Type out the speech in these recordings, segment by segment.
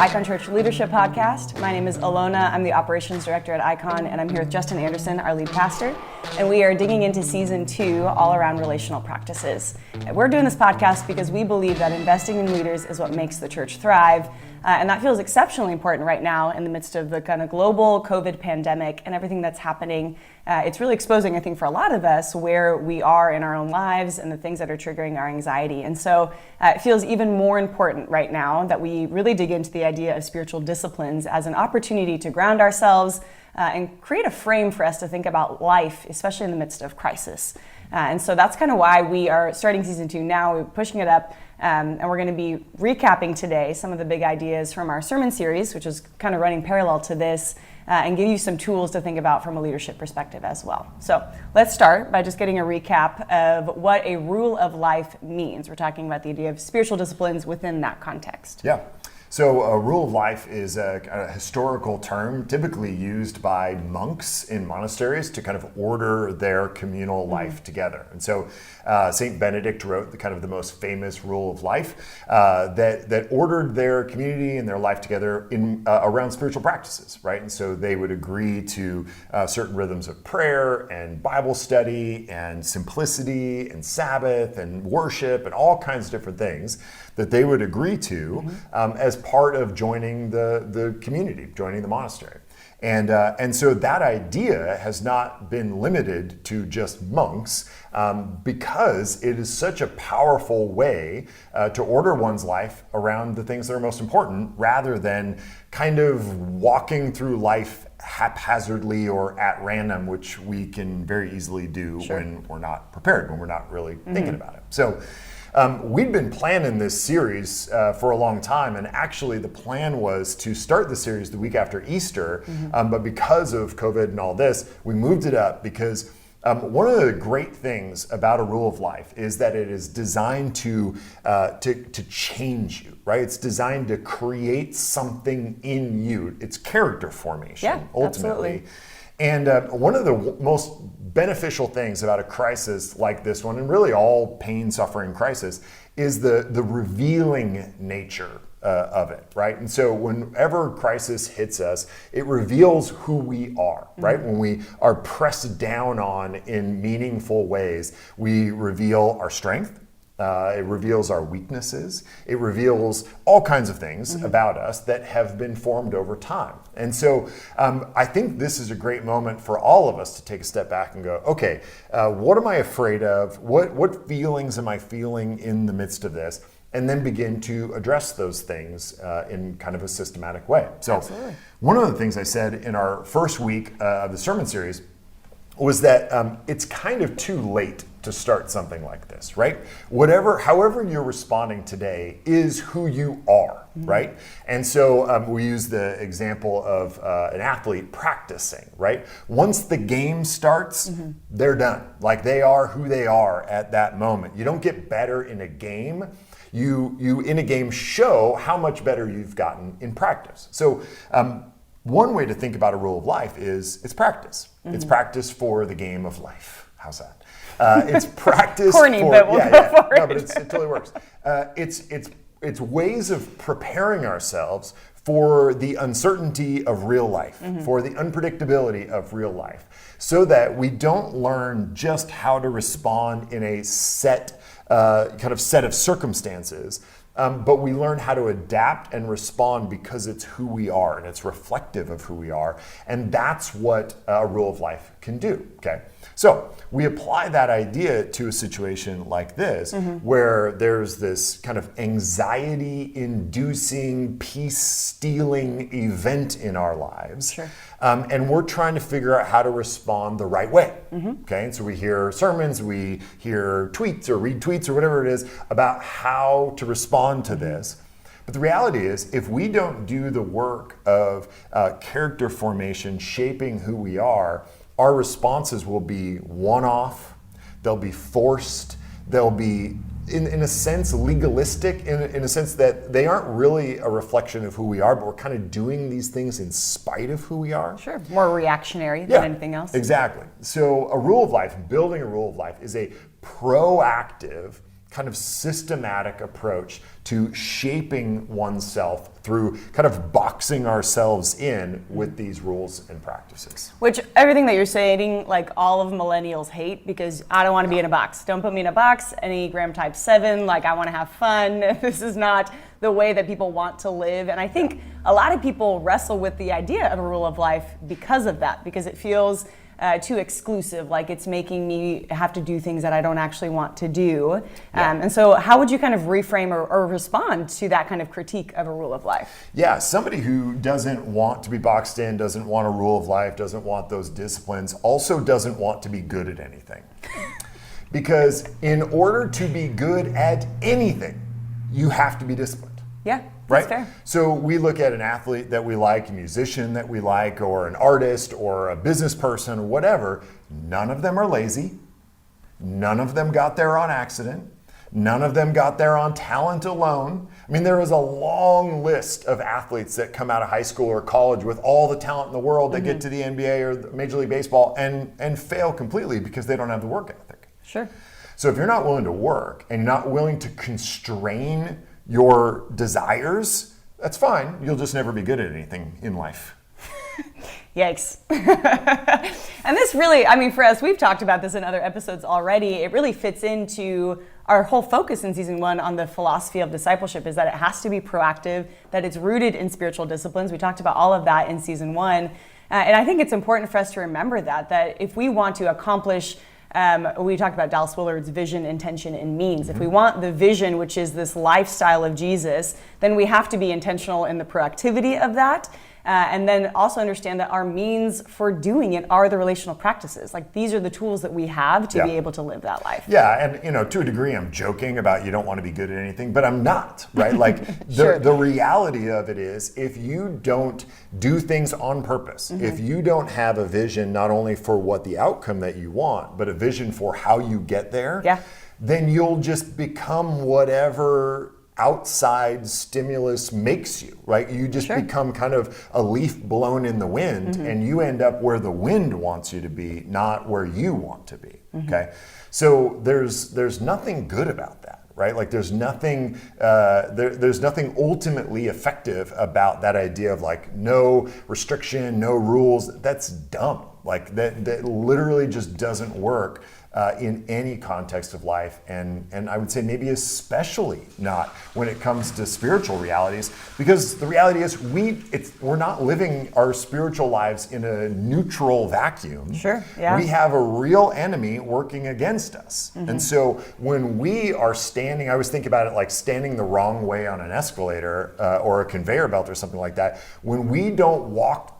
Icon Church Leadership Podcast. My name is Ilona. I'm the Operations Director at Icon, and I'm here with Justin Anderson, our lead pastor. And we are digging into Season 2, all around relational practices. We're doing this podcast because we believe that investing in leaders is what makes the church thrive. And that feels exceptionally important right now in the midst of the kind of global COVID pandemic and everything that's happening. It's really exposing, I think, for a lot of us where we are in our own lives and the things that are triggering our anxiety. And so it feels even more important right now that we really dig into the idea of spiritual disciplines as an opportunity to ground ourselves and create a frame for us to think about life, especially in the midst of crisis. And so that's kind of why we are starting Season 2 now. We're pushing it up, and we're going to be recapping today some of the big ideas from our sermon series, which is kind of running parallel to this, and give you some tools to think about from a leadership perspective as well. So let's start by just getting a recap of what a rule of life means. We're talking about the idea of spiritual disciplines within that context. Yeah. So a rule of life is a historical term typically used by monks in monasteries to kind of order their communal life together. And so St. Benedict wrote the most famous rule of life that ordered their community and their life together in around spiritual practices, right? And so they would agree to certain rhythms of prayer and Bible study and simplicity and Sabbath and worship and all kinds of different things that they would agree to as part of joining the community, joining the monastery. And so that idea has not been limited to just monks because it is such a powerful way to order one's life around the things that are most important rather than kind of walking through life haphazardly or at random, which we can very easily do when we're not prepared, when we're not really thinking about it. So we'd been planning this series for a long time, and actually the plan was to start the series the week after Easter, but because of COVID and all this, we moved it up because one of the great things about a rule of life is that it is designed to change you, right? It's designed to create something in you. It's character formation, ultimately. Absolutely. And one of the most beneficial things about a crisis like this one, and really all pain, suffering, crisis, is the revealing nature of it, right? And so whenever crisis hits us, it reveals who we are, right? When we are pressed down on in meaningful ways, we reveal our strength. It reveals our weaknesses. It reveals all kinds of things about us that have been formed over time. And so I think this is a great moment for all of us to take a step back and go, okay, what am I afraid of? What feelings am I feeling in the midst of this? And then begin to address those things in kind of a systematic way. So one of the things I said in our first week of the sermon series was that it's kind of too late to start something like this, right? However you're responding today is who you are, right? And so we use the example of an athlete practicing, right? Once the game starts, they're done. Like they are who they are at that moment. You don't get better in a game. You in a game show how much better you've gotten in practice. So one way to think about a rule of life is it's practice. It's practice for the game of life. How's that? It's practice. Corny, for, but we'll go for it. No, but it totally works. It's ways of preparing ourselves for the uncertainty of real life, for the unpredictability of real life, so that we don't learn just how to respond in a set of circumstances, but we learn how to adapt and respond because it's who we are and it's reflective of who we are. And that's what a rule of life can do, okay? So we apply that idea to a situation like this, where there's this kind of anxiety-inducing, peace-stealing event in our lives. And we're trying to figure out how to respond the right way, okay? And so we hear sermons, we hear tweets or read tweets or whatever it is about how to respond to this. But the reality is, if we don't do the work of character formation, shaping who we are, our responses will be one-off, they'll be forced, they'll be, in a sense, legalistic, in a sense that they aren't really a reflection of who we are, but we're kind of doing these things in spite of who we are. Sure, more reactionary than anything else. Exactly. So a rule of life, building a rule of life, is a proactive kind of systematic approach to shaping oneself through kind of boxing ourselves in with these rules and practices. Which everything that you're saying, like all of millennials hate, because I don't want to be in a box. Don't put me in a box. Enneagram type 7, like I want to have fun. This is not the way that people want to live. And I think a lot of people wrestle with the idea of a rule of life because of that, because it feels too exclusive, like it's making me have to do things that I don't actually want to do. And so how would you kind of reframe or respond to that kind of critique of a rule of life? Yeah, somebody who doesn't want to be boxed in, doesn't want a rule of life, doesn't want those disciplines, also doesn't want to be good at anything. Because in order to be good at anything, you have to be disciplined. Yeah. Right? Fair. So we look at an athlete that we like, a musician that we like, or an artist, or a business person, or whatever. None of them are lazy. None of them got there on accident. None of them got there on talent alone. I mean, there is a long list of athletes that come out of high school or college with all the talent in the world that get to the NBA or Major League Baseball and fail completely because they don't have the work ethic. Sure. So if you're not willing to work and not willing to constrain your desires, that's fine. You'll just never be good at anything in life. Yikes. And this really, I mean, for us, we've talked about this in other episodes already. It really fits into our whole focus in season 1 on the philosophy of discipleship, is that it has to be proactive, that it's rooted in spiritual disciplines. We talked about all of that in season 1. And I think it's important for us to remember that if we want to accomplish we talked about Dallas Willard's vision, intention, and means. If we want the vision, which is this lifestyle of Jesus, then we have to be intentional in the proactivity of that. And then also understand that our means for doing it are the relational practices. Like these are the tools that we have to be able to live that life. Yeah, and to a degree I'm joking about you don't want to be good at anything, but I'm not, right? Like the reality of it is if you don't do things on purpose, if you don't have a vision not only for what the outcome that you want, but a vision for how you get there, then you'll just become whatever outside stimulus makes you, right? You just become kind of a leaf blown in the wind and you end up where the wind wants you to be, not where you want to be, okay? So there's nothing good about that, right? Like there's nothing there's nothing ultimately effective about that idea of like no restriction, no rules. That's dumb. Like that literally just doesn't work in any context of life, and I would say maybe especially not when it comes to spiritual realities, because the reality is we're not living our spiritual lives in a neutral vacuum. We have a real enemy working against us. And so when we are standing, I always think about it like standing the wrong way on an escalator or a conveyor belt or something like that. When we don't walk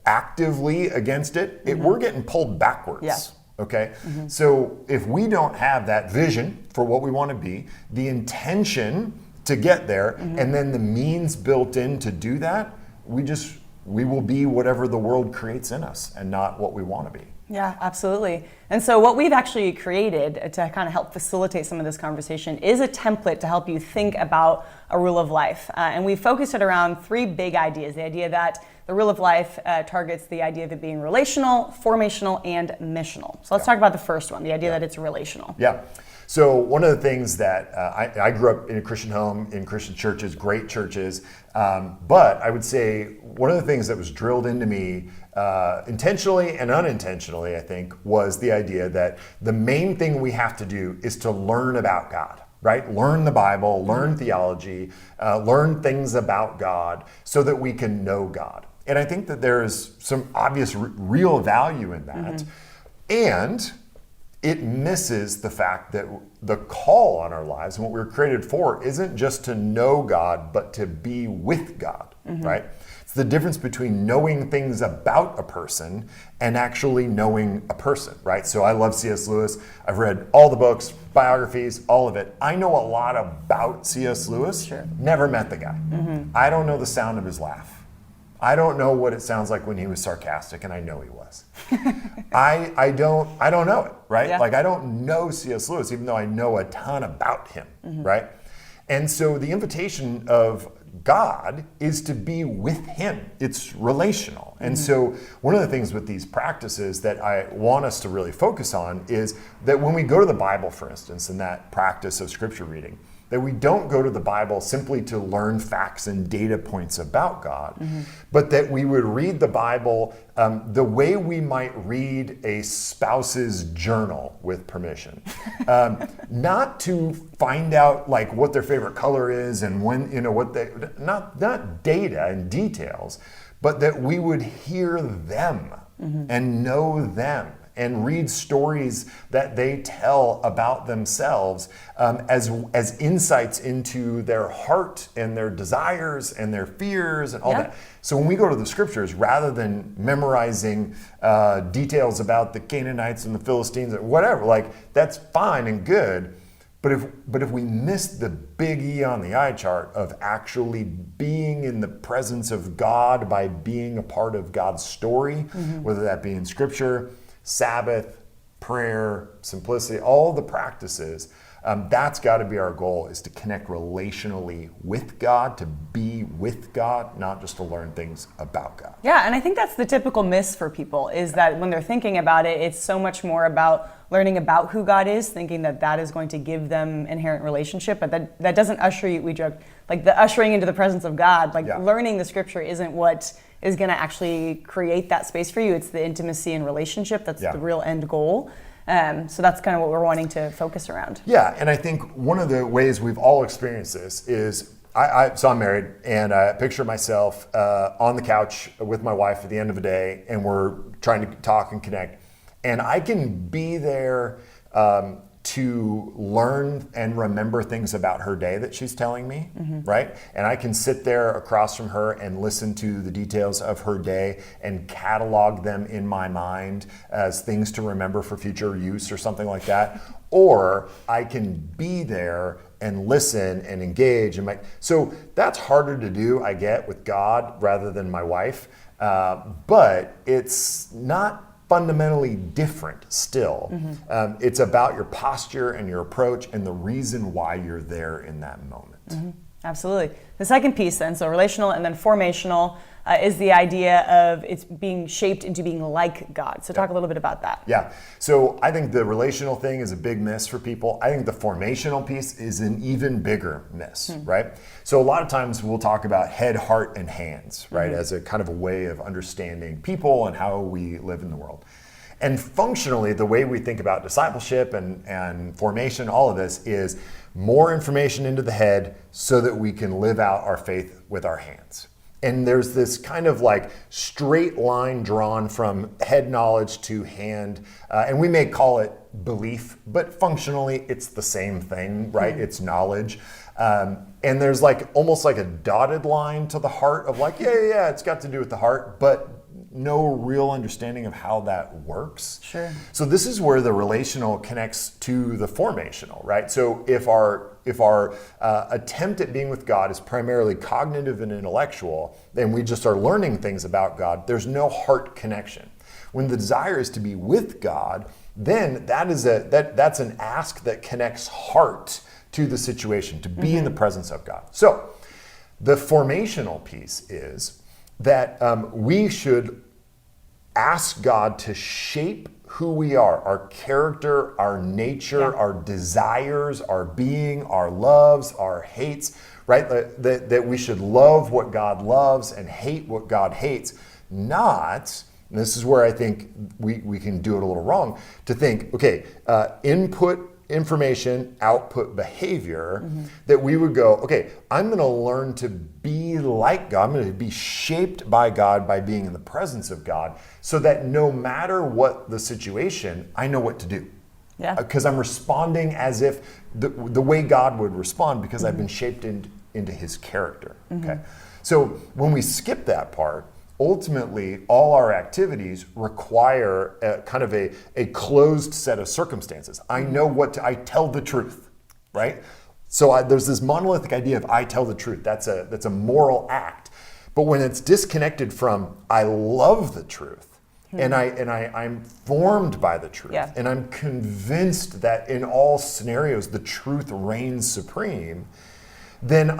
actively against it, we're getting pulled backwards. Okay, so if we don't have that vision for what we want to be, the intention to get there, and then the means built in to do that, we will be whatever the world creates in us and not what we want to be. Yeah, absolutely. And so what we've actually created to kind of help facilitate some of this conversation is a template to help you think about a rule of life. And we focused it around 3 big ideas. The idea that the rule of life targets the idea of it being relational, formational, and missional. So let's talk about the first one, the idea that it's relational. Yeah. So one of the things that I grew up in a Christian home, in Christian churches, great churches, but I would say one of the things that was drilled into me intentionally and unintentionally, I think, was the idea that the main thing we have to do is to learn about God, right? Learn the Bible, learn theology, learn things about God so that we can know God. And I think that there is some obvious real value in that. And it misses the fact that the call on our lives and what we were created for isn't just to know God, but to be with God, right? It's the difference between knowing things about a person and actually knowing a person, right? So I love C.S. Lewis. I've read all the books, biographies, all of it. I know a lot about C.S. Lewis. Never met the guy. I don't know the sound of his laugh. I don't know what it sounds like when he was sarcastic, and I know he was. I don't know it, right? Like I don't know C.S. Lewis, even though I know a ton about him, right? And so the invitation of God is to be with him. It's relational. And so one of the things with these practices that I want us to really focus on is that when we go to the Bible, for instance, in that practice of scripture reading, that we don't go to the Bible simply to learn facts and data points about God, but that we would read the Bible the way we might read a spouse's journal with permission. Not to find out like what their favorite color is and when, what they, not data and details, but that we would hear them and know them and read stories that they tell about themselves as insights into their heart and their desires and their fears and all that. So when we go to the scriptures, rather than memorizing details about the Canaanites and the Philistines or whatever, like that's fine and good. But if we miss the big E on the eye chart of actually being in the presence of God by being a part of God's story, whether that be in scripture, Sabbath, prayer, simplicity, all the practices, that's got to be our goal, is to connect relationally with God, to be with God, not just to learn things about God. Yeah, and I think that's the typical miss for people, is that when they're thinking about it, it's so much more about learning about who God is, thinking that that is going to give them inherent relationship, but that doesn't usher you, we joke, like the ushering into the presence of God, learning the scripture isn't what is going to actually create that space for you. It's the intimacy and relationship that's the real end goal. So that's kind of what we're wanting to focus around. Yeah, and I think one of the ways we've all experienced this is, so I'm married, and I picture myself on the couch with my wife at the end of the day, and we're trying to talk and connect. And I can be there to learn and remember things about her day that she's telling me, right? And I can sit there across from her and listen to the details of her day and catalog them in my mind as things to remember for future use or something like that. Or I can be there and listen and engage. So that's harder to do, I get, with God rather than my wife. But it's not fundamentally different still. It's about your posture and your approach and the reason why you're there in that moment. Absolutely. The second piece then, so relational and then formational, is the idea of it's being shaped into being like God. So talk a little bit about that. Yeah. So I think the relational thing is a big miss for people. I think the formational piece is an even bigger miss, right? So a lot of times we'll talk about head, heart, and hands, right? As a kind of a way of understanding people and how we live in the world. And functionally, the way we think about discipleship and formation, all of this is more information into the head so that we can live out our faith with our hands. And there's this kind of like straight line drawn from head knowledge to hand. And we may call it belief, but functionally it's the same thing, right? It's knowledge. And there's like almost like a dotted line to the heart of like, yeah, it's got to do with the heart, but no real understanding of how that works. Sure. So this is where the relational connects to the formational, right? So if our attempt at being with God is primarily cognitive and intellectual, then we just are learning things about God, there's no heart connection. When the desire is to be with God, then that's an ask that connects heart to the situation, to be in the presence of God. So the formational piece is that we should ask God to shape who we are, our character, our nature, our desires, our being, our loves, our hates, right? That we should love what God loves and hate what God hates, not, and this is where I think we can do it a little wrong, to think, okay, input information, output behavior, that we would go, okay, I'm going to learn to be like God. I'm going to be shaped by God by being in the presence of God, so that no matter what the situation, I know what to do. Yeah. Because I'm responding as if the way God would respond, because I've been shaped into his character. Okay. So when we skip that part, ultimately, all our activities require a closed set of circumstances. I know I tell the truth, right? So there's this monolithic idea of I tell the truth. That's a moral act. But when it's disconnected from I love the truth, and I'm formed by the truth, and I'm convinced that in all scenarios the truth reigns supreme, then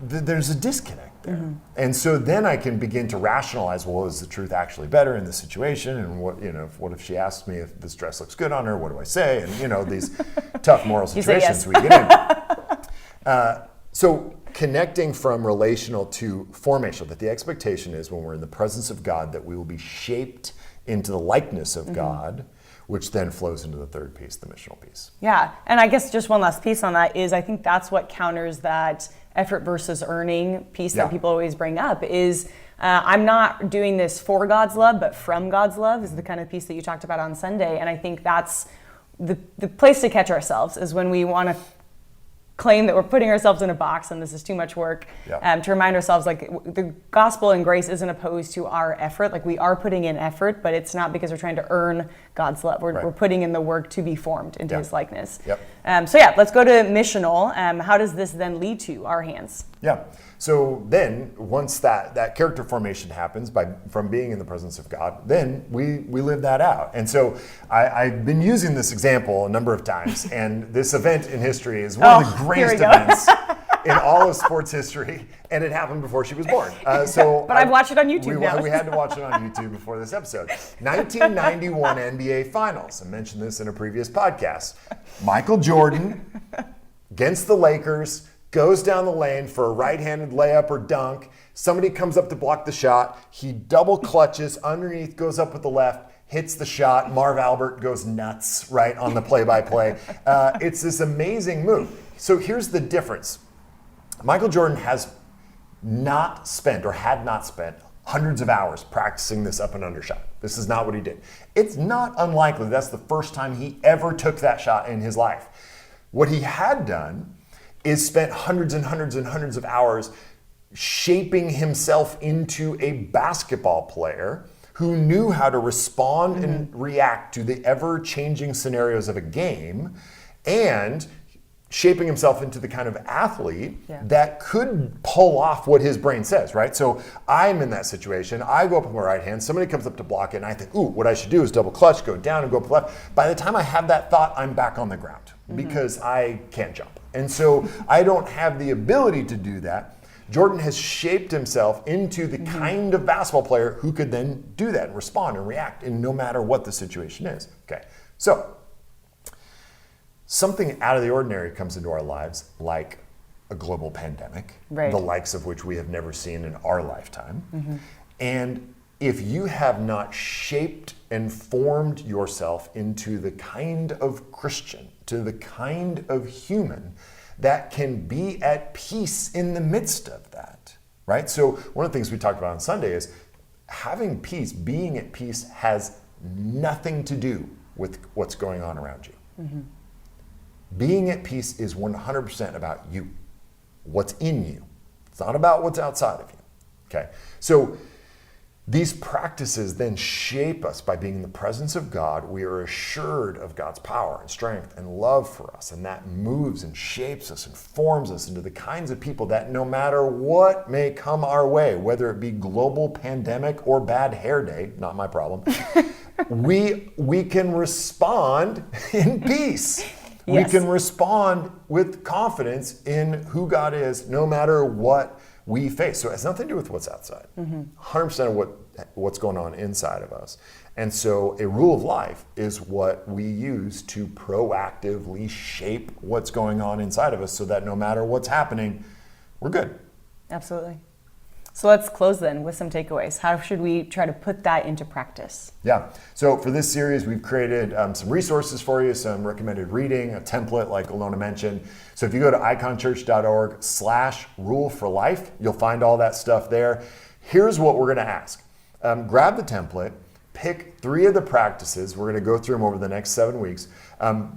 there's a disconnect there. And so then I can begin to rationalize, well, is the truth actually better in this situation? And what if she asks me if this dress looks good on her? What do I say? And these tough moral situations we get in. So connecting from relational to formational, that the expectation is when we're in the presence of God that we will be shaped into the likeness of God, which then flows into the third piece, the missional piece. Yeah, and I guess just one last piece on that is I think that's what counters that effort versus earning piece that people always bring up is I'm not doing this for God's love, but from God's love is the kind of piece that you talked about on Sunday. And I think that's the place to catch ourselves is when we want to claim that we're putting ourselves in a box and this is too much work, to remind ourselves like the gospel and grace isn't opposed to our effort. Like we are putting in effort, but it's not because we're trying to earn God's love. We're putting in the work to be formed into his likeness. Let's go to missional. How does this then lead to our hands? So then once that character formation happens from being in the presence of God, then we live that out. And so I've been using this example a number of times, and this event in history is one of the greatest events in all of sports history, and it happened before she was born. But I've watched it on YouTube now. We had to watch it on YouTube before this episode. 1991 NBA Finals. I mentioned this in a previous podcast. Michael Jordan against the Lakers, goes down the lane for a right-handed layup or dunk. Somebody comes up to block the shot. He double clutches underneath, goes up with the left, hits the shot. Marv Albert goes nuts, right, on the play-by-play. It's this amazing move. So here's the difference. Michael Jordan has not spent or had not spent hundreds of hours practicing this up and under shot. This is not what he did. It's not unlikely that's the first time he ever took that shot in his life. What he had done is spent hundreds and hundreds and hundreds of hours shaping himself into a basketball player who knew how to respond and react to the ever-changing scenarios of a game, and shaping himself into the kind of athlete that could pull off what his brain says, right? So I'm in that situation. I go up with my right hand. Somebody comes up to block it, and I think, ooh, what I should do is double clutch, go down and go up left. By the time I have that thought, I'm back on the ground because I can't jump. And so I don't have the ability to do that. Jordan has shaped himself into the kind of basketball player who could then do that and respond and react in no matter what the situation is. Okay, so something out of the ordinary comes into our lives, like a global pandemic, the likes of which we have never seen in our lifetime. And if you have not shaped and formed yourself into the kind of Christian, to the kind of human that can be at peace in the midst of that, right? So one of the things we talked about on Sunday is having peace, being at peace has nothing to do with what's going on around you. Being at peace is 100% about you, what's in you. It's not about what's outside of you, okay? So these practices then shape us. By being in the presence of God, we are assured of God's power and strength and love for us, and that moves and shapes us and forms us into the kinds of people that no matter what may come our way, whether it be global pandemic or bad hair day, not my problem, we can respond in peace. We can respond with confidence in who God is no matter what we face. So it has nothing to do with what's outside. 100% of what's going on inside of us. And so a rule of life is what we use to proactively shape what's going on inside of us so that no matter what's happening, we're good. Absolutely. So let's close then with some takeaways. How should we try to put that into practice? Yeah. So for this series, we've created some resources for you, some recommended reading, a template like Ilona mentioned. So if you go to iconchurch.org/rule for life, you'll find all that stuff there. Here's what we're going to ask. Grab the template, pick 3 of the practices. We're going to go through them over the next 7 weeks.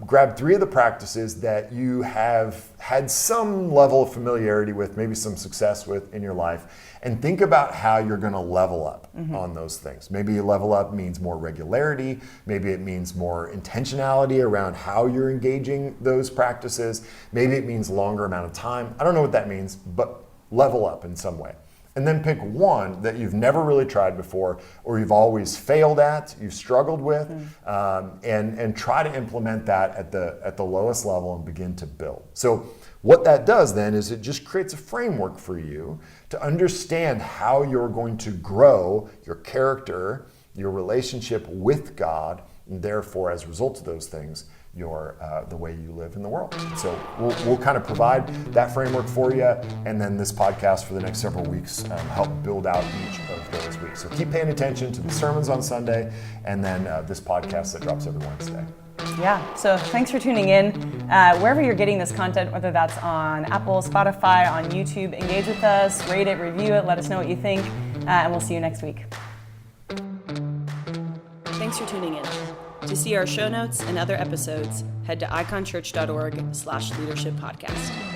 Grab 3 of the practices that you have had some level of familiarity with, maybe some success with in your life, and think about how you're going to level up on those things. Maybe level up means more regularity. Maybe it means more intentionality around how you're engaging those practices. Maybe it means longer amount of time. I don't know what that means, but level up in some way. and then pick one that you've never really tried before, or you've always failed at, you've struggled with, and try to implement that at the lowest level and begin to build. So what that does then is it just creates a framework for you to understand how you're going to grow your character, your relationship with God, and therefore, as a result of those things, the way you live in the world. So we'll kind of provide that framework for you, and then this podcast for the next several weeks help build out each of those weeks. So keep paying attention to the sermons on Sunday, and then this podcast that drops every Wednesday. Yeah, so thanks for tuning in. Wherever you're getting this content, whether that's on Apple, Spotify, on YouTube, engage with us, rate it, review it, let us know what you think, and we'll see you next week. Thanks for tuning in. To see our show notes and other episodes, head to iconchurch.org/leadershippodcast.